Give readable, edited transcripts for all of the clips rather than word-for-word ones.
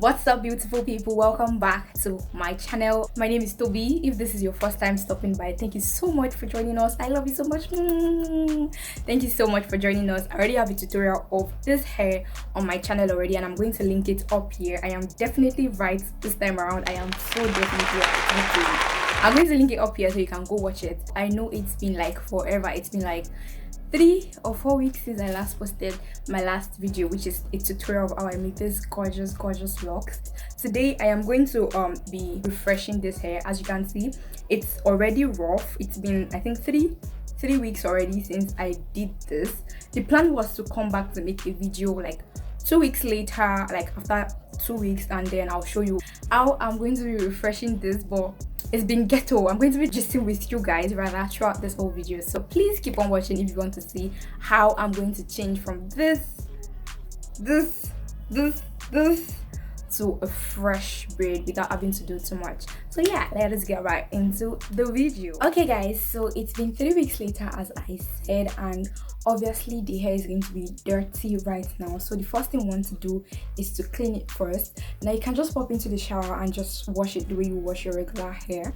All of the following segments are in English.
What's up, beautiful people? Welcome back to my channel. My name is Toby. If this is your first time stopping by, thank you so much for joining us. I love you so much. Thank you so much for joining us. I already have a tutorial of this hair on my channel already, and I'm going to link it up here. I am definitely right this time around. I am so definitely right. I'm going to link it up here so you can go watch it. I know it's been like forever. It's been like 3 or 4 weeks since I last posted my last video, which is a tutorial of how I make this gorgeous locks. Today I am going to be refreshing this hair. As you can see, it's already rough. It's been, I think, three weeks already since I did this. The plan was to come back to make a video like 2 weeks later, like after 2 weeks, and then I'll show you how I'm going to be refreshing this, but it's been ghetto. I'm going to be gisting with you guys rather throughout this whole video, so please keep on watching if you want to see how I'm going to change from this to a fresh braid without having to do too much. So yeah, let us get right into the video. Okay guys, so it's been 3 weeks later, as I said, and obviously the hair is going to be dirty right now. So the first thing we want to do is to clean it first. Now you can just pop into the shower and just wash it the way you wash your regular hair,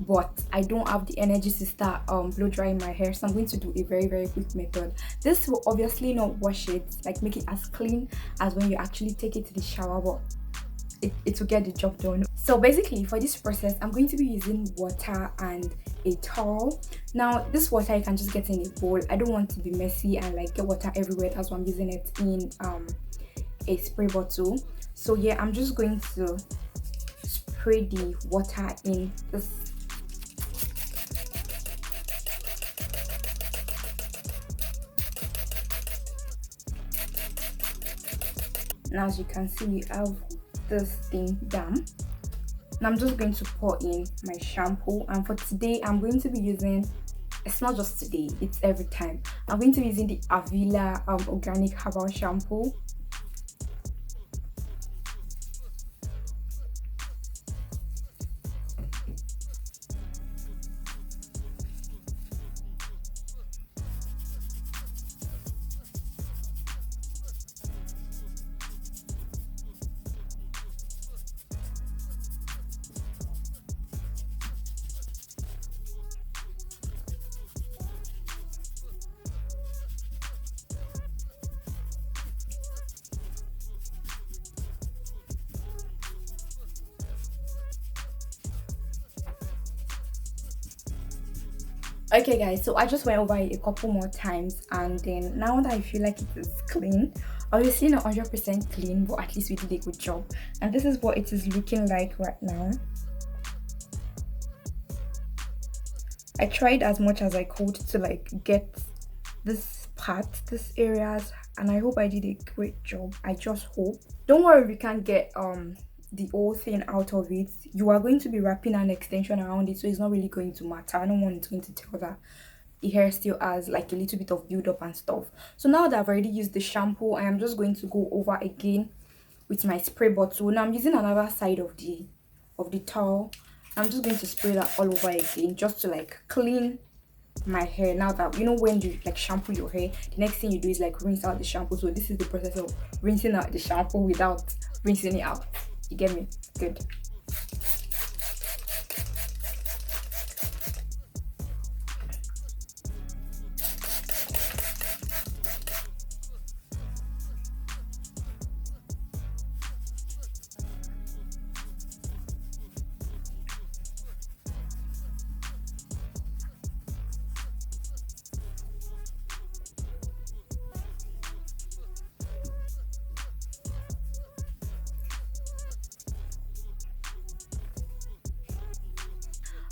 but I don't have the energy to start blow drying my hair, so I'm going to do a very quick method. This will obviously not wash it, like make it as clean as when you actually take it to the shower, but it will get the job done. So basically for this process, I'm going to be using water and a towel. Now this water you can just get in a bowl. I don't want to be messy and like get water everywhere. That's why I'm using it in a spray bottle. So yeah, I'm just going to spray the water in this. Now as you can see, we have this thing down. Now I'm just going to pour in my shampoo, and for today I'm going to be using, it's not just today, it's every time, I'm going to be using the Avila organic herbal shampoo. Okay guys, so I just went over it a couple more times, and then now that I feel like it is clean, obviously not 100% clean, but at least we did a good job, and this is what it is looking like right now. I tried as much as I could to like get this part, this areas, and I hope I did a great job. I just hope. Don't worry if you can't get the whole thing out of it. You are going to be wrapping an extension around it, so it's not really going to matter. No one is going to tell that the hair still has like a little bit of build up and stuff. So now that I've already used the shampoo, I am just going to go over again with my spray bottle. Now I'm using another side of the towel. I'm just going to spray that all over again, just to like clean my hair. Now that you know, when you like shampoo your hair, the next thing you do is like rinse out the shampoo. So this is the process of rinsing out the shampoo without rinsing it out. You get me? Good.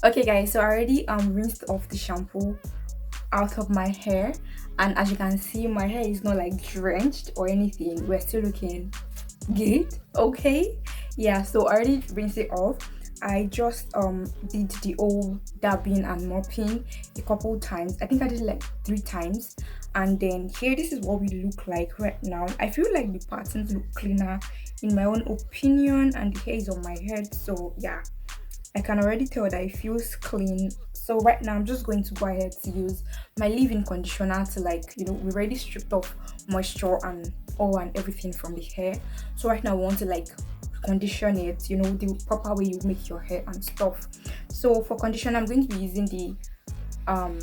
Okay guys, so I already rinsed off the shampoo out of my hair, and as you can see, my hair is not like drenched or anything. We're still looking good. Okay, yeah, so I already rinsed it off. I just did the old dabbing and mopping a couple times. I think I did like 3 times, and then here, this is what we look like right now. I feel like the patterns look cleaner in my own opinion, and the hair is on my head, so yeah, I can already tell that it feels clean. So right now I'm just going to go ahead to use my leave-in conditioner to, like, you know, we already stripped off moisture and all and everything from the hair. So right now I want to like condition it, you know, the proper way you make your hair and stuff. So for conditioner, I'm going to be using the um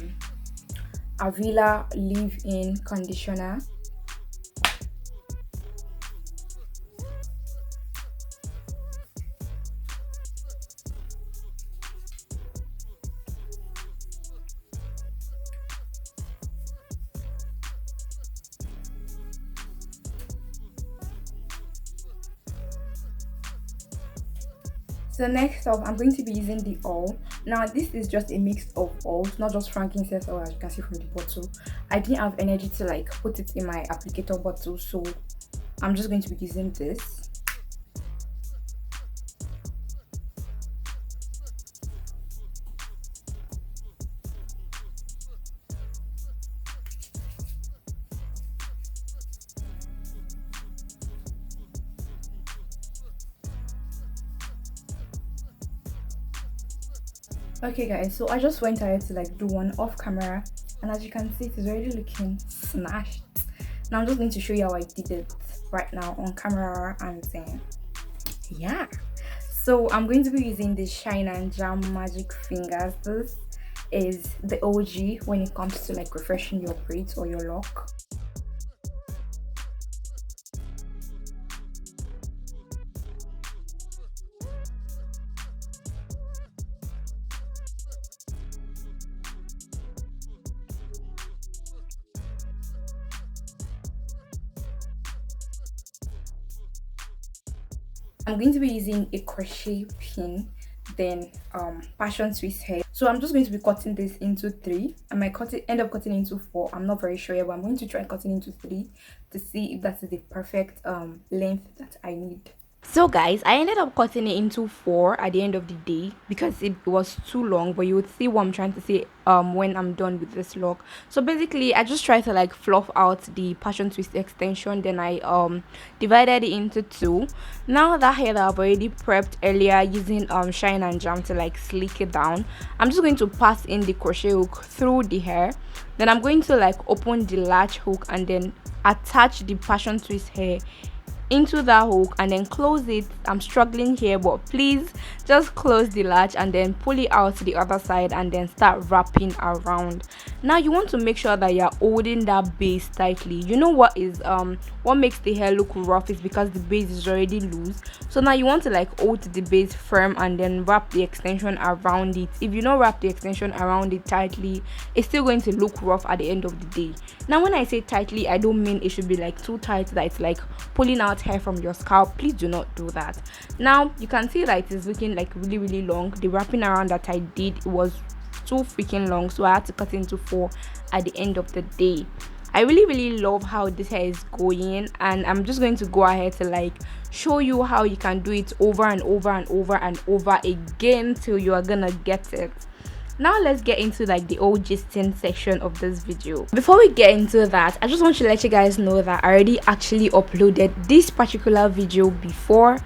Avila leave-in conditioner. So next up, I'm going to be using the oil. Now this is just a mix of oils, not just frankincense oil, as you can see from the bottle. I didn't have energy to like put it in my applicator bottle, so I'm just going to be using this. Okay guys, so I just went ahead to like do one off camera, and as you can see, it is already looking snatched. Now I'm just going to show you how I did it right now on camera, and then yeah. So I'm going to be using the Shine and Jam Magic Fingers. This is the OG when it comes to like refreshing your braids or your lock. I'm going to be using a crochet pin, then passion twist hair. So I'm just going to be cutting this into 3. I might end up cutting into 4. I'm not very sure yet, but I'm going to try cutting into 3 to see if that is the perfect length that I need. So guys, I ended up cutting it into 4 at the end of the day because it was too long, but you would see what I'm trying to say when I'm done with this lock. So basically, I just tried to like fluff out the passion twist extension, then I divided it into 2. Now that hair that I've already prepped earlier using Shine and Jam to like slick it down, I'm just going to pass in the crochet hook through the hair. Then I'm going to like open the latch hook and then attach the passion twist hair into that hook and then close it. I'm struggling here, but please just close the latch and then pull it out to the other side and then start wrapping around. Now you want to make sure that you're holding that base tightly. You know what makes the hair look rough is because the base is already loose. So now you want to like hold the base firm and then wrap the extension around it. If you don't wrap the extension around it tightly, it's still going to look rough at the end of the day. Now when I say tightly, I don't mean it should be like too tight that it's like pulling out hair from your scalp. Please do not do that. Now you can see that it is looking like really long. The wrapping around that I did, it was too freaking long, so I had to cut into 4 at the end of the day. I really love how this hair is going, and I'm just going to go ahead to like show you how you can do it over and over and over and over again till you are gonna get it. Now let's get into like the old gisting section of this video. Before we get into that, I just want to let you guys know that I already actually uploaded this particular video before,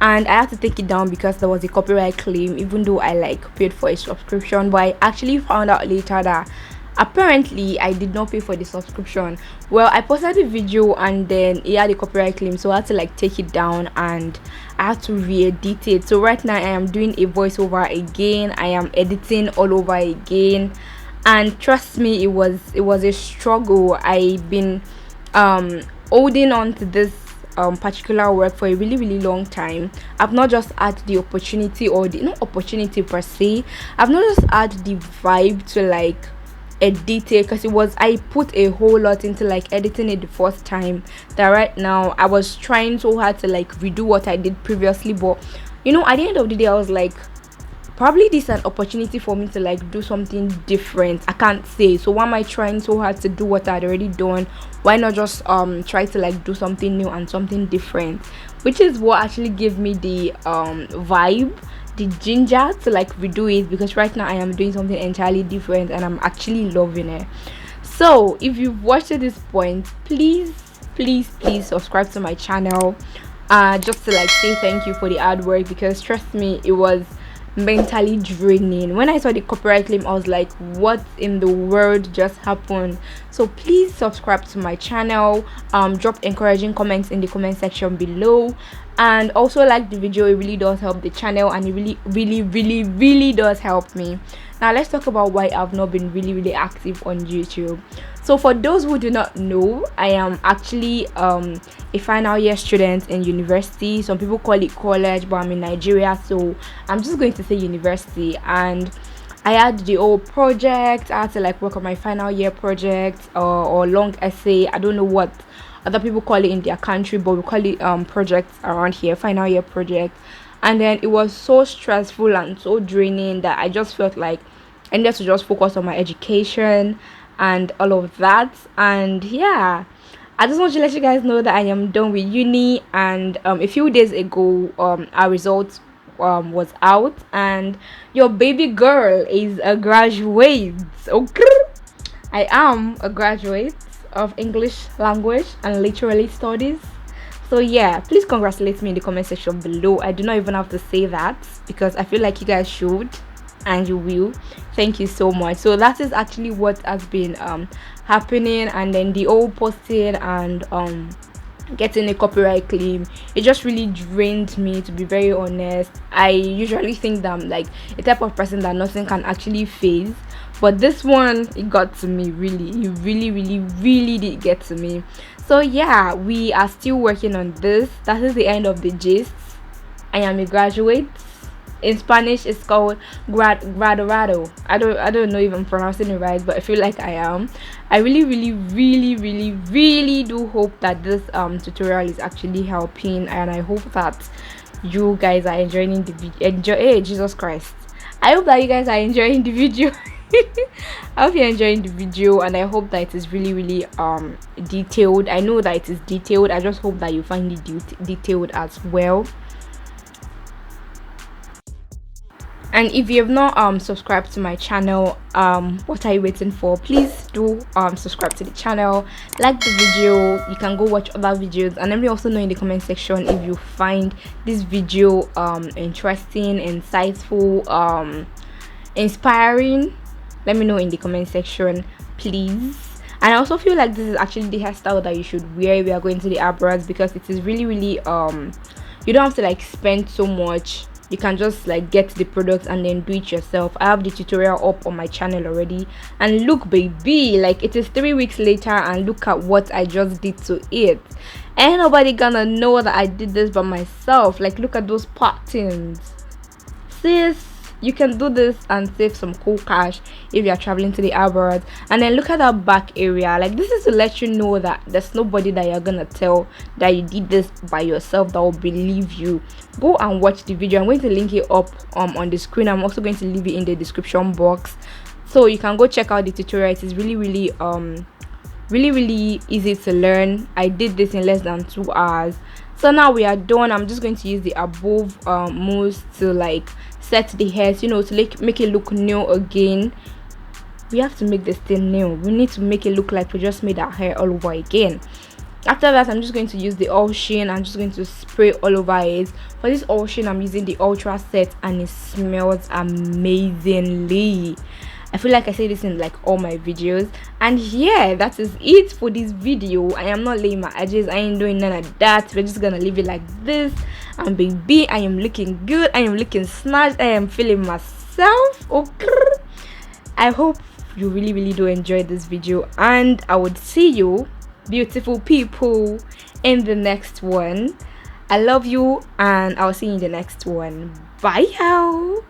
and I had to take it down because there was a copyright claim, even though I like paid for a subscription. But I actually found out later that apparently I did not pay for the subscription. Well, I posted the video and then it had a copyright claim, so I had to like take it down and I had to re-edit it. So right now I am doing a voiceover again. I am editing all over again, and trust me, it was a struggle. I've been holding on to this particular work for a really long time. I've not just had the opportunity, or the not opportunity per se, I've not just had the vibe to like edit it, because I put a whole lot into like editing it the first time, that right now I was trying so hard to like redo what I did previously. But you know, at the end of the day, I was like, probably this is an opportunity for me to like do something different. I can't say, so why am I trying so hard to do what I'd already done? Why not just try to like do something new and something different? Which is what actually gave me the vibe, the ginger to like redo it, because right now I am doing something entirely different and I'm actually loving it. So if you've watched to this point, please subscribe to my channel, just to like say thank you for the hard work, because trust me, it was mentally draining. When I saw the copyright claim, I was like, what in the world just happened? So please subscribe to my channel, drop encouraging comments in the comment section below, and also like the video. It really does help the channel, and it really does help me. Now let's talk about why I've not been really active on YouTube. So for those who do not know, I am actually a final year student in university. Some people call it college, but I'm in Nigeria, so I'm just going to say university. And I had the whole project. I had to like work on my final year project, or long essay. I don't know what other people call it in their country, but we call it projects around here, final year project. And then it was so stressful and so draining that I just felt like I needed to just focus on my education and all of that. And yeah, I just want to let you guys know that I am done with uni. And a few days ago, our results was out, and your baby girl is a graduate. Okay, I am a graduate of English language and literary studies. So yeah, please congratulate me in the comment section below. I do not even have to say that because I feel like you guys should, and you will. Thank you so much. So that is actually what has been happening. And then the old posting and getting a copyright claim, it just really drained me, to be very honest. I usually think that I'm like a type of person that nothing can actually phase, but this one, it got to me. Really, it really did get to me. So yeah, we are still working on this. That is the end of the gist. I am a graduate. In Spanish it's called graduado. I don't know if I'm pronouncing it right, but I feel like I am. I really do hope that this tutorial is actually helping, and I hope that you guys are enjoying the video. Hey, Jesus Christ, I hope that you guys are enjoying the video. I hope you're enjoying the video, and I hope that it is really detailed. I know that it is detailed. I just hope that you find it detailed as well. And if you have not subscribed to my channel, what are you waiting for? Please do subscribe to the channel, like the video. You can go watch other videos, and let me also know in the comment section if you find this video interesting, insightful, inspiring. Let me know in the comment section, please. And I also feel like this is actually the hairstyle that you should wear if you are going to the abroad, because it is really you don't have to like spend so much. You can just like get the products and then do it yourself. I have the tutorial up on my channel already, and look baby, like it is 3 weeks later, and look at what I just did to it. Ain't nobody gonna know that I did this by myself. Like look at those patterns, sis. You can do this and save some cool cash if you are traveling to the abroad. And then look at that back area. Like this is to let you know that there's nobody that you're gonna tell that you did this by yourself that will believe you. Go and watch the video. I'm going to link it up on the screen. I'm also going to leave it in the description box, so you can go check out the tutorial. It is really easy to learn. I did this in less than 2 hours. So now we are done. I'm just going to use the above mousse to like set the hairs, you know, to like make it look new again. We have to make this thing new. We need to make it look like we just made our hair all over again. After that, I'm just going to use the oil sheen. I'm just going to spray all over it. For this oil sheen, I'm using the ultra set, and it smells amazingly. I feel like I say this in like all my videos. And yeah, that is it for this video. I am not laying my edges. I ain't doing none of that. We're just gonna leave it like this. And baby, I am looking good. I am looking snatched. I am feeling myself. Okay, I hope you really do enjoy this video, and I would see you beautiful people in the next one. I love you, and I'll see you in the next one. Bye y'all.